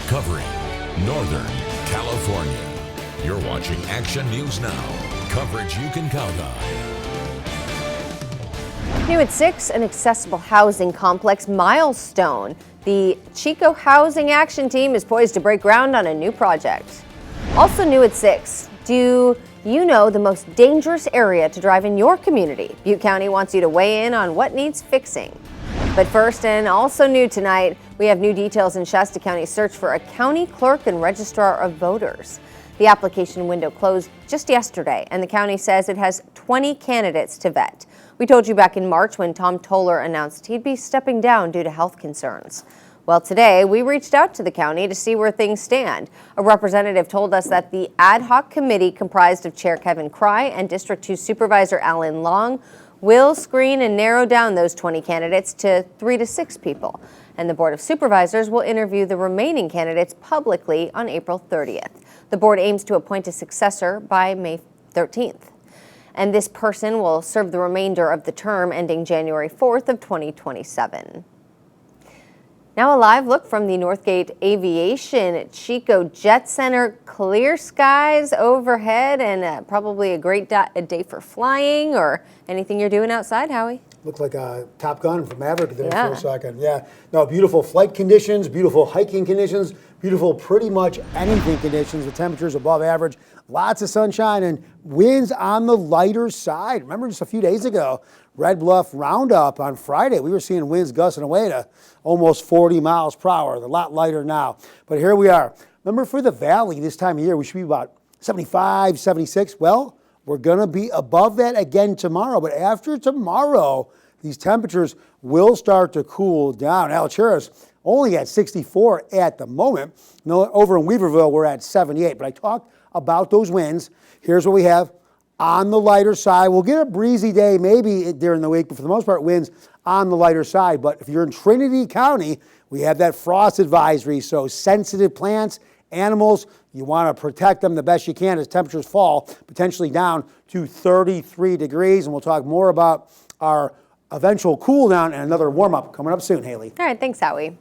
covering Northern California. You're watching Action News Now, coverage you can count on. New at 6, an accessible housing complex milestone. The Chico Housing Action Team is poised to break ground on a new project. Also new at 6, do you know the most dangerous area to drive in your community? Butte County wants you to weigh in on what needs fixing. But first, and also new tonight, we have new details in Shasta County's search for a county clerk and registrar of voters. The application window closed just yesterday, and the county says it has 20 candidates to vet. We told you back in March when Tom Toller announced he'd be stepping down due to health concerns. Well, today we reached out to the county to see where things stand. A representative told us that the ad hoc committee comprised of Chair Kevin Cry and District 2 Supervisor Alan Long will screen and narrow down those 20 candidates to 3 to 6 people. And the Board of Supervisors will interview the remaining candidates publicly on April 30th. The board aims to appoint a successor by May 13th. And this person will serve the remainder of the term ending January 4th of 2027. Now a live look from the Northgate Aviation Chico Jet Center. Clear skies overhead and probably a great day for flying or anything you're doing outside, Howie. Looked like a Top Gun from Maverick there for a second. Yeah, no, beautiful flight conditions, beautiful hiking conditions, beautiful pretty much anything conditions. The temperatures above average, lots of sunshine and winds on the lighter side. Remember just a few days ago, Red Bluff Roundup on Friday, we were seeing winds gusting away to almost 40 miles per hour. A lot lighter now, but here we are. Remember for the valley this time of year, we should be about 75, 76. Well, we're going to be above that again tomorrow, but after tomorrow, these temperatures will start to cool down. Alturas only at 64 at the moment. Over in Weaverville, we're at 78, but I talked about those winds. Here's what we have on the lighter side. We'll get a breezy day maybe during the week, but for the most part, winds on the lighter side. But if you're in Trinity County, we have that frost advisory, so sensitive plants, animals, you want to protect them the best you can as temperatures fall, potentially down to 33 degrees. And we'll talk more about our eventual cool down and another warm up coming up soon, Haley. All right, thanks, Howie.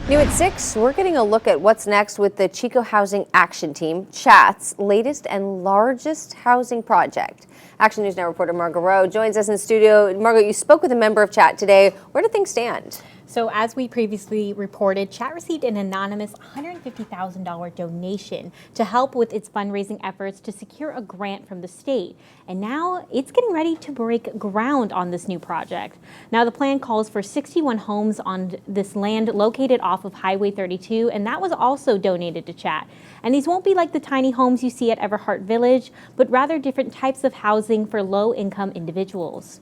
New at 6, we're getting a look at what's next with the Chico Housing Action Team, Chat's latest and largest housing project. Action News Now reporter Margot Rowe joins us in studio. Margot, you spoke with a member of Chat today. Where do things stand? So as we previously reported, Chat received an anonymous $150,000 donation to help with its fundraising efforts to secure a grant from the state. And now it's getting ready to break ground on this new project. Now the plan calls for 61 homes on this land located off of Highway 32, and that was also donated to Chat. And these won't be like the tiny homes you see at Everhart Village, but rather different types of housing for low-income individuals.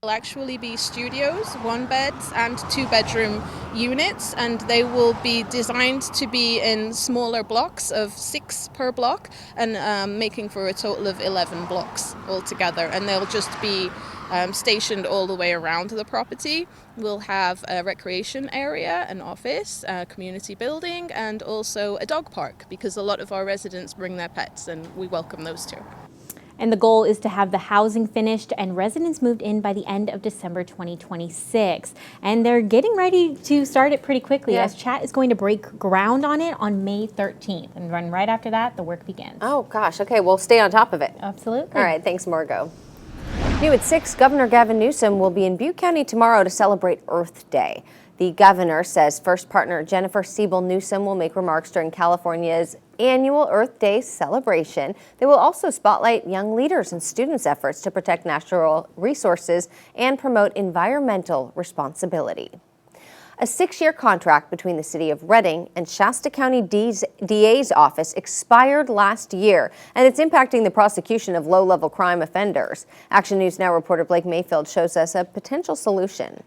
Will actually be studios, 1-beds and 2-bedroom units, and they will be designed to be in smaller blocks of 6 per block and making for a total of 11 blocks altogether, and they'll just be stationed all the way around the property. We'll have a recreation area, an office, a community building, and also a dog park because a lot of our residents bring their pets and we welcome those too. And the goal is to have the housing finished and residents moved in by the end of December 2026. And they're getting ready to start it pretty quickly as Chat is going to break ground on it on May 13th. And then right after that, the work begins. Oh, gosh. Okay, we'll stay on top of it. Absolutely. All right, thanks, Margot. New at 6, Governor Gavin Newsom will be in Butte County tomorrow to celebrate Earth Day. The governor says first partner Jennifer Siebel Newsom will make remarks during California's annual Earth Day celebration. They will also spotlight young leaders and students' efforts to protect natural resources and promote environmental responsibility. A 6-year contract between the city of Redding and Shasta County DA's office expired last year, and it's impacting the prosecution of low-level crime offenders. Action News Now reporter Blake Mayfield shows us a potential solution.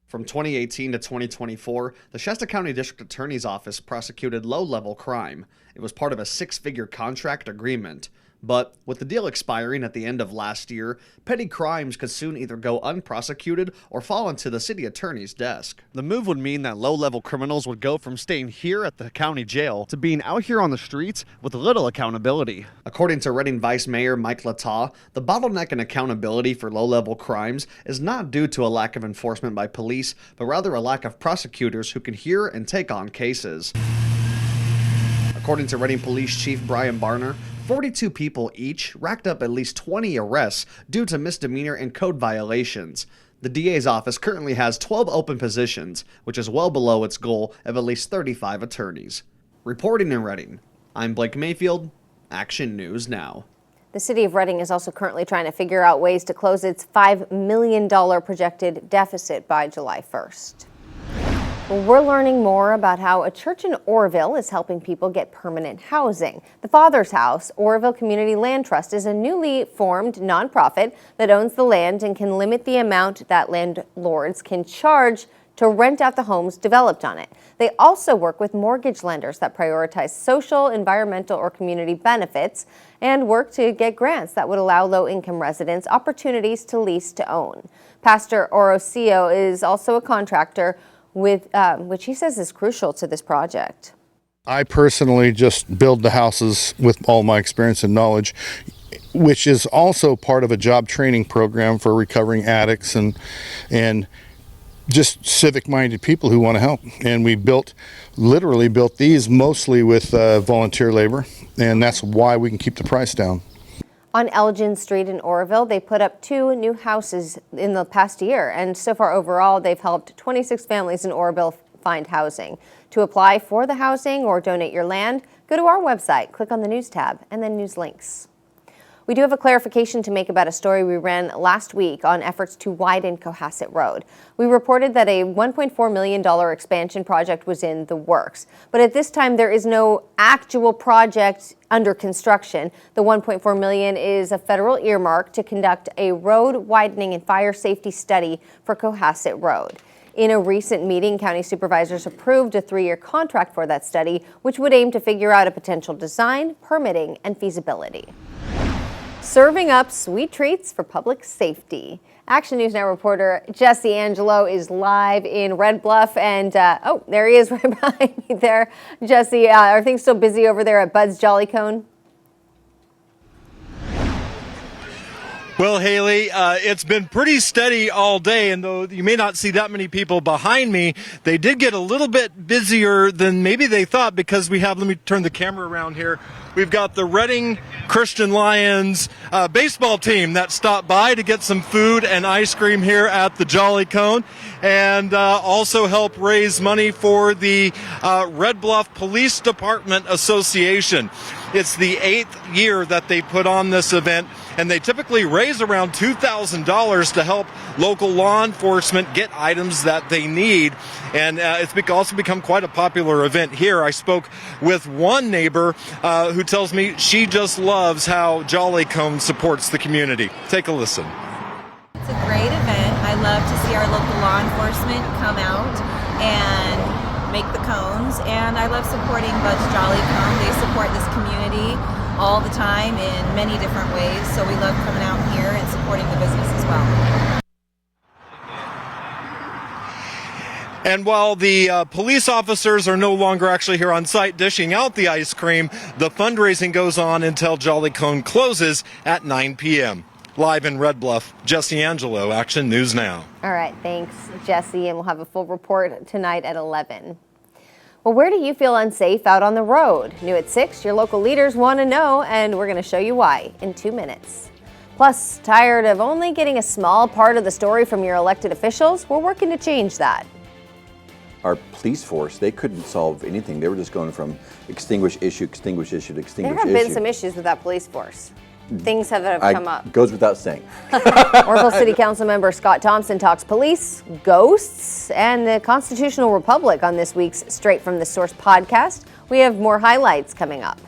From 2018 to 2024, the Shasta County District Attorney's Office prosecuted low-level crime. It was part of a 6-figure contract agreement. But with the deal expiring at the end of last year, petty crimes could soon either go unprosecuted or fall into the city attorney's desk. The move would mean that low-level criminals would go from staying here at the county jail to being out here on the streets with little accountability. According to Reading Vice Mayor Mike Lataw, the bottleneck in accountability for low-level crimes is not due to a lack of enforcement by police, but rather a lack of prosecutors who can hear and take on cases. According to Reading Police Chief Brian Barner, 42 people each racked up at least 20 arrests due to misdemeanor and code violations. The DA's office currently has 12 open positions, which is well below its goal of at least 35 attorneys. Reporting in Reading, I'm Blake Mayfield, Action News Now. The city of Reading is also currently trying to figure out ways to close its $5 million projected deficit by July 1st. Well, we're learning more about how a church in Oroville is helping people get permanent housing. The Father's House Oroville Community Land Trust is a newly formed nonprofit that owns the land and can limit the amount that landlords can charge to rent out the homes developed on it. They also work with mortgage lenders that prioritize social, environmental, or community benefits and work to get grants that would allow low-income residents opportunities to lease to own. Pastor Orosio is also a contractor with which he says is crucial to this project. I personally just build the houses with all my experience and knowledge, which is also part of a job training program for recovering addicts and just civic-minded people who want to help. And we literally built these mostly with volunteer labor, and that's why we can keep the price down. On Elgin Street in Oroville, they put up 2 new houses in the past year, and so far overall, they've helped 26 families in Oroville find housing. To apply for the housing or donate your land, go to our website, click on the News tab, and then News Links. We do have a clarification to make about a story we ran last week on efforts to widen Cohasset Road. We reported that a $1.4 million expansion project was in the works, but at this time there is no actual project under construction. The $1.4 million is a federal earmark to conduct a road widening and fire safety study for Cohasset Road. In a recent meeting, county supervisors approved a 3-year contract for that study, which would aim to figure out a potential design, permitting, and feasibility. Serving up sweet treats for public safety. Action News Now reporter Jesse Angelo is live in Red Bluff, and oh, there he is right behind me there. Jesse, are things still busy over there at Bud's Jolly Cone? Well, Haley, it's been pretty steady all day, and though you may not see that many people behind me, they did get a little bit busier than maybe they thought because we have, let me turn the camera around here, we've got the Reading Christian Lions baseball team that stopped by to get some food and ice cream here at the Jolly Cone, and also help raise money for the Red Bluff Police Department Association. It's the 8th year that they put on this event, and they typically raise around $2,000 to help local law enforcement get items that they need. And it's also become quite a popular event here. I spoke with one neighbor who tells me she just loves how Jolly Cone supports the community. Take a listen. It's a great event. I love to see our local law enforcement come out and make the cones, and I love supporting Bud's Jolly Cone. They support this community all the time in many different ways, so we love coming out here and supporting the business as well. And while the police officers are no longer actually here on site dishing out the ice cream, the fundraising goes on until Jolly Cone closes at 9 p.m. Live in Red Bluff, Jesse Angelo, Action News Now. All right, thanks, Jesse, and we'll have a full report tonight at 11. Well, where do you feel unsafe out on the road? New at 6, your local leaders want to know, and we're going to show you why in 2 minutes. Plus, tired of only getting a small part of the story from your elected officials? We're working to change that. Our police force, they couldn't solve anything. They were just going from extinguish issue to extinguish issue to extinguish issue. There have been some issues with that police force. Things have come up. Goes without saying. Oroville City Council member Scott Thompson talks police, ghosts, and the constitutional republic on this week's Straight from the Source podcast. We have more highlights coming up.